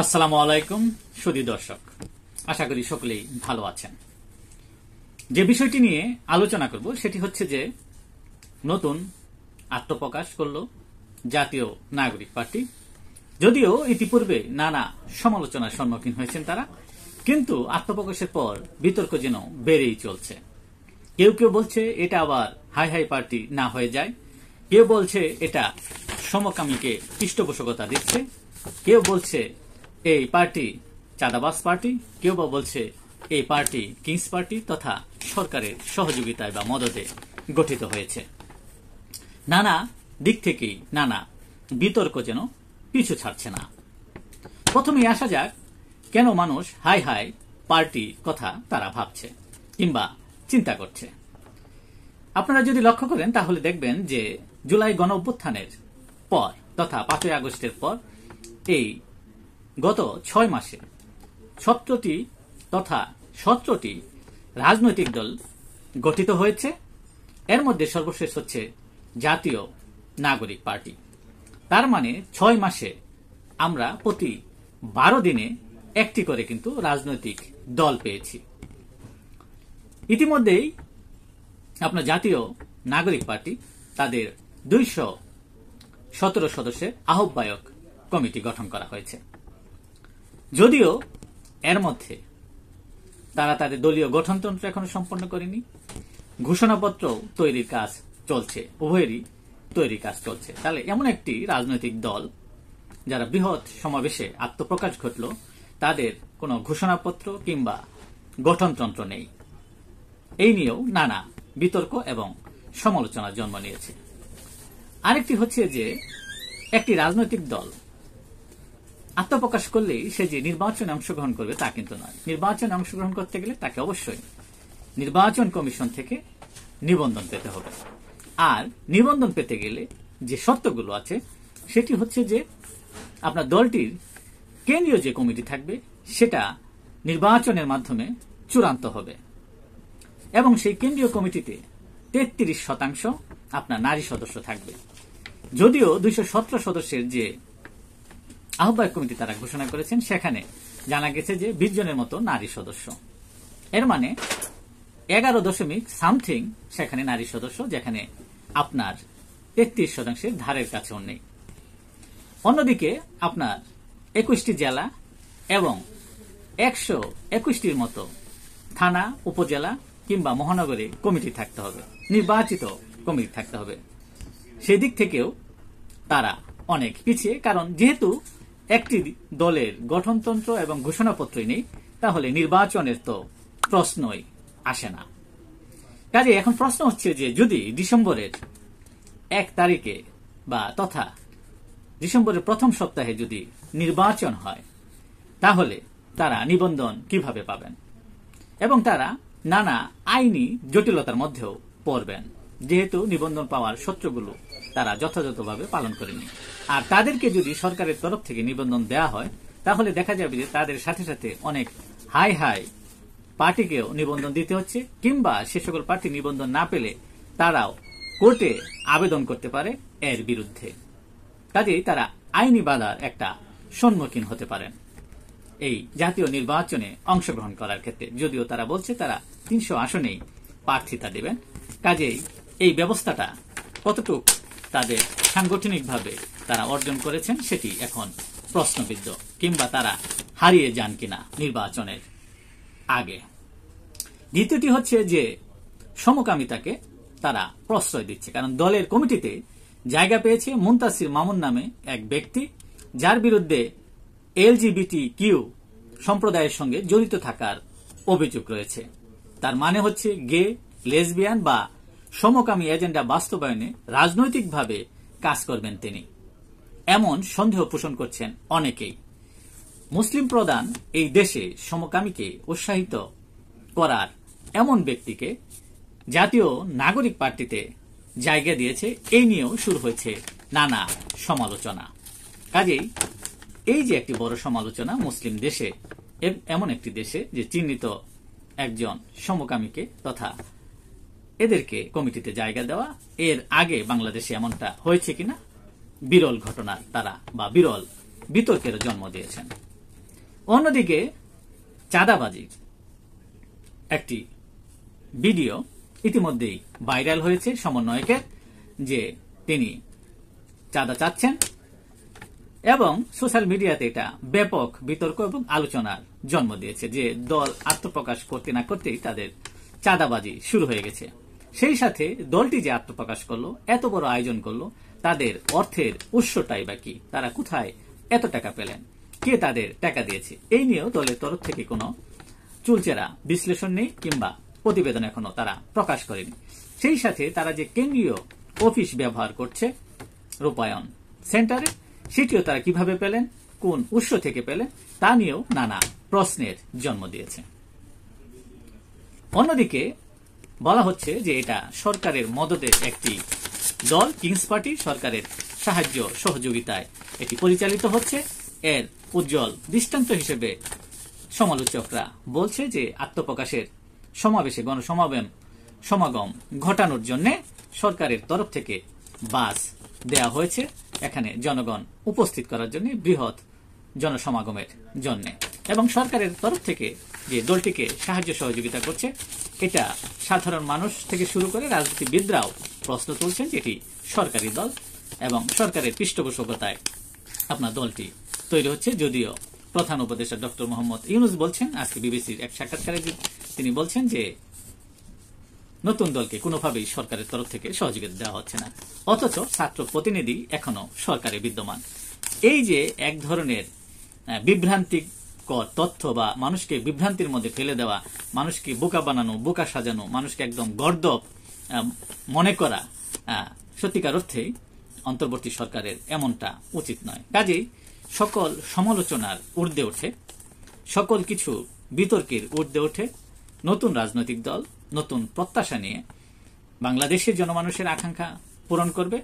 আসসালামু আলাইকুম সুধী দর্শক, আশা করি সকলেই ভালো আছেন। যে বিষয়টি নিয়ে আলোচনা করব সেটি হচ্ছে যে নতুন আত্মপ্রকাশ করলো জাতীয় নাগরিক পার্টি। যদিও ইতিপূর্বে নানা সমালোচনার সম্মুখীন হয়েছেন তারা, কিন্তু আত্মপ্রকাশের পর বিতর্ক যেন বেড়েই চলছে। কেউ কেউ বলছে এটা আবার হাই হাই পার্টি না হয়ে যায়, কেউ বলছে এটা সমকামীকে পৃষ্ঠপোষকতা দিচ্ছে, কেউ বলছে এই পার্টি চাঁদাবাজ পার্টি, কেউ বা বলছে এই পার্টি কিংস পার্টি তথা সরকারের সহযোগিতায় বা মদদে গঠিত হয়েছে। নানা দিক থেকেই নানা বিতর্ক যেন পিছু ছাড়ছে না। প্রথমেই আসা যাক, কেন মানুষ হাই হাই পার্টি কথা তারা ভাবছে কিংবা চিন্তা করছে। আপনারা যদি লক্ষ্য করেন তাহলে দেখবেন যে জুলাই গণ অভ্যুত্থানের পর তথা 5ই আগস্টের পর এই গত 6 মাসে 17টি তথা 17টি রাজনৈতিক দল গঠিত হয়েছে। এর মধ্যে সর্বশেষ হচ্ছে জাতীয় নাগরিক পার্টি। তার মানে 6 মাসে আমরা প্রতি 12 দিনে একটি করে কিন্তু রাজনৈতিক দল পেয়েছি। ইতিমধ্যেই আপনার জাতীয় নাগরিক পার্টি তাদের 217 সদস্যের আহ্বায়ক কমিটি গঠন করা হয়েছে। যদিও এর মধ্যে তারা তাদের দলীয় গঠনতন্ত্র এখনো সম্পন্ন করেনি, ঘোষণাপত্র তৈরির কাজ চলছে, উভয়েরই তৈরির কাজ চলছে। তাহলে এমন একটি রাজনৈতিক দল যারা বৃহৎ সমাবেশে আত্মপ্রকাশ ঘটল, তাদের কোনো ঘোষণাপত্র কিংবা গঠনতন্ত্র নেই। এই নিয়েও নানা বিতর্ক এবং সমালোচনার জন্ম নিয়েছে। আরেকটি হচ্ছে যে একটি রাজনৈতিক দল আত্মপ্রকাশ করলেই সে যে নির্বাচনে অংশগ্রহণ করবে তা কিন্তু নয়। নির্বাচনে অংশগ্রহণ করতে গেলে তাকে অবশ্যই নির্বাচন কমিশন থেকে নিবন্ধন পেতে হবে। আর নিবন্ধন পেতে গেলে যে শর্তগুলো আছে সেটি হচ্ছে যে আপনার দলটির কেন্দ্রীয় যে কমিটি থাকবে সেটা নির্বাচনের মাধ্যমে চূড়ান্ত হবে এবং সেই কেন্দ্রীয় কমিটিতে 33% আপনার নারী সদস্য থাকবে। যদিও 217 সদস্যের যে আহ্বায়ক কমিটি তারা ঘোষণা করেছেন সেখানে জানা গেছে যে 20 জনের মতো নারী সদস্য। এর মানে 11.something সেখানে নারী সদস্য, যেখানে আপনার 33% ধারের কাছেও নেই। অন্যদিকে আপনার 21টি জেলা এবং 121টির মতো থানা, উপজেলা কিংবা মহানগরে কমিটি থাকতে হবে, নির্বাচিত কমিটি থাকতে হবে। সেদিক থেকেও তারা অনেক পিছিয়ে, কারণ যেহেতু একটি দলের গঠনতন্ত্র এবং ঘোষণাপত্রই নেই, তাহলে নির্বাচনের তো প্রশ্নই আসে না। কাজে এখন প্রশ্ন হচ্ছে যে যদি ডিসেম্বরের 1 তারিখে বা তথা ডিসেম্বরের প্রথম সপ্তাহে যদি নির্বাচন হয়, তাহলে তারা নিবন্ধন কিভাবে পাবেন এবং তারা নানা আইনি জটিলতার মধ্যেও পড়বেন, যেহেতু নিবন্ধন পাওয়ার সূত্রগুলো তারা যথাযথভাবে পালন করেনি। আর তাদেরকে যদি সরকারের তরফ থেকে নিবন্ধন দেওয়া হয়, তাহলে দেখা যাবে যে তাদের সাথে সাথে অনেক হাই হাই পার্টিকেও নিবন্ধন দিতে হচ্ছে, কিংবা সে সকল পার্টি নিবন্ধন না পেলে তারাও কোর্টে আবেদন করতে পারে এর বিরুদ্ধে। কাজেই তারা আইনি বাধার একটা সম্মুখীন হতে পারেন এই জাতীয় নির্বাচনে অংশগ্রহণ করার ক্ষেত্রে। যদিও তারা বলছে তারা 300 আসনেই প্রার্থিতা দেবেন। কাজেই এই ব্যবস্থাটা কতটুকু তাদের সাংগঠনিকভাবে তারা অর্জন করেছেন সেটি এখন প্রশ্নবিদ্ধ, কিংবা তারা হারিয়ে যান কিনা নির্বাচনের আগে। দ্বিতীয়টি হচ্ছে যে সমকামিতাকে তারা প্রশ্রয় দিচ্ছে, কারণ দলের কমিটিতে জায়গা পেয়েছে মুনতাসির মামুন নামে এক ব্যক্তি, যার বিরুদ্ধে LGBTQ সম্প্রদায়ের সঙ্গে জড়িত থাকার অভিযোগ রয়েছে। তার মানে হচ্ছে গে, লেসবিয়ান বা সমকামী এজেন্ডা বাস্তবায়নে রাজনৈতিকভাবে কাজ করবেন তিনি, এমন সন্দেহ পোষণ করছেন অনেকেই। মুসলিম প্রধান এই দেশে সমকামীকে উৎসাহিত করার এমন ব্যক্তিকে জাতীয় নাগরিক পার্টিতে জায়গা দিয়েছে, এই নিয়েও শুরু হয়েছে নানা সমালোচনা। কাজেই এই যে একটি বড় সমালোচনা মুসলিম দেশে, এমন একটি দেশে যে চিহ্নিত একজন সমকামীকে তথা এদেরকে কমিটিতে জায়গা দেওয়া, এর আগে বাংলাদেশে এমনটা হয়েছে কিনা বিরল ঘটনার তারা বা বিরল বিতর্কের জন্ম দিয়েছেন। অন্যদিকে চাঁদাবাজি একটি ভিডিও ইতিমধ্যেই ভাইরাল হয়েছে সমন্বয়কের, যে তিনি চাঁদা চাচ্ছেন এবং সোশ্যাল মিডিয়াতে এটা ব্যাপক বিতর্ক এবং আলোচনার জন্ম দিয়েছে, যে দল আত্মপ্রকাশ করতে না করতেই তাদের চাঁদাবাজি শুরু হয়ে গেছে। সেই সাথে দলটি যে আত্মপ্রকাশ করলো, এত বড় আয়োজন করলো, তাদের অর্থের উৎসটাই বা কি, তারা কোথায় এত টাকা পেলেন, কে তাদের টাকা দিয়েছে, এই নিয়েও দলের তরফ থেকে কোনো চুলচেরা বিশ্লেষণ নেই কিংবা প্রতিবেদন এখনো তারা প্রকাশ করেনি। সেই সাথে তারা যে কেন্দ্রীয় অফিস ব্যবহার করছে রূপায়ণ সেন্টারে, সেটিও তারা কিভাবে পেলেন, কোন উৎস থেকে পেলেন, তা নিয়েও নানা প্রশ্নের জন্ম দিয়েছে। অন্যদিকে বলা হচ্ছে যে এটা সরকারের মদদের একটি দল, কিংস পার্টি, সরকারের সাহায্য সহযোগিতায় এটি পরিচালিত হচ্ছে। এর উজ্জ্বল দৃষ্টান্ত হিসেবে সমালোচকরা বলছে যে আত্মপ্রকাশের সমাবেশে সমাগম ঘটানোর জন্য সরকারের তরফ থেকে বাস দেয়া হয়েছে এখানে জনগণ উপস্থিত করার জন্য, বৃহৎ জনসমাগমের জন্য, এবং সরকারের তরফ থেকে যে দলটিকে সাহায্য সহযোগিতা করছে, এটা সাধারণ মানুষ থেকে শুরু করে রাজনীতিবিদরাও প্রশ্ন তুলছেন যে এটি সরকারি দল এবং সরকারের পৃষ্ঠপোষকতায় আপনার দলটি তৈরি হচ্ছে। যদিও প্রধান উপদেষ্টা ডক্টর মোহাম্মদ ইউনূস বলছেন আজকে বিবিসির এক সাক্ষাৎকারে, তিনি বলছেন যে নতুন দলকে কোনোভাবেই সরকারের তরফ থেকে সহযোগিতা দেওয়া হচ্ছে না, অথচ ছাত্র প্রতিনিধি এখনো সরকারে বিদ্যমান। এই যে এক ধরনের বিভ্রান্তিকর তথ্য বা মানুষকে বিভ্রান্তির মধ্যে ফেলে দেওয়া, মানুষকে বোকা বানানো, বোকা সাজানো, মানুষকে একদম গর্দভ মনে করা, সত্যিকার অর্থেই অন্তর্বর্তী সরকারের এমনটা উচিত নয়। কাজেই সকল সমালোচনার ঊর্ধ্বে ওঠে, সকল কিছু বিতর্কের ঊর্ধ্বে ওঠে নতুন রাজনৈতিক দল নতুন প্রত্যাশা নিয়ে বাংলাদেশের জনমানুষের আকাঙ্ক্ষা পূরণ করবে,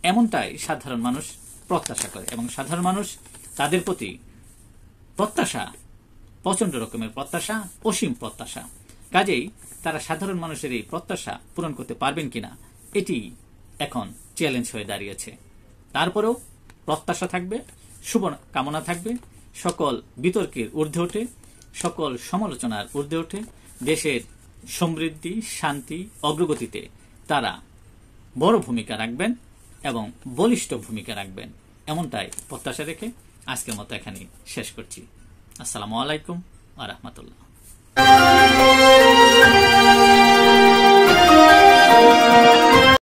এমনটাই সাধারণ মানুষ প্রত্যাশা করে। এবং সাধারণ মানুষ তাদের প্রতি প্রত্যাশা, প্রচন্ড রকমের প্রত্যাশা, অসীম প্রত্যাশা। কাজেই তারা সাধারণ মানুষের এই প্রত্যাশা পূরণ করতে পারবেন কিনা, এটি এখন চ্যালেঞ্জ হয়ে দাঁড়িয়েছে। তারপরেও প্রত্যাশা থাকবে, শুভ কামনা থাকবে, সকল বিতর্কের ঊর্ধ্বে ওঠে, সকল সমালোচনার ঊর্ধ্বে ওঠে দেশের সমৃদ্ধি, শান্তি, অগ্রগতিতে তারা বড় ভূমিকা রাখবেন এবং বলিষ্ঠ ভূমিকা রাখবেন, এমনটাই প্রত্যাশা রেখে আজকের মতো এখানেই শেষ করছি। আসসালামু আলাইকুম ওয়া রাহমাতুল্লাহ।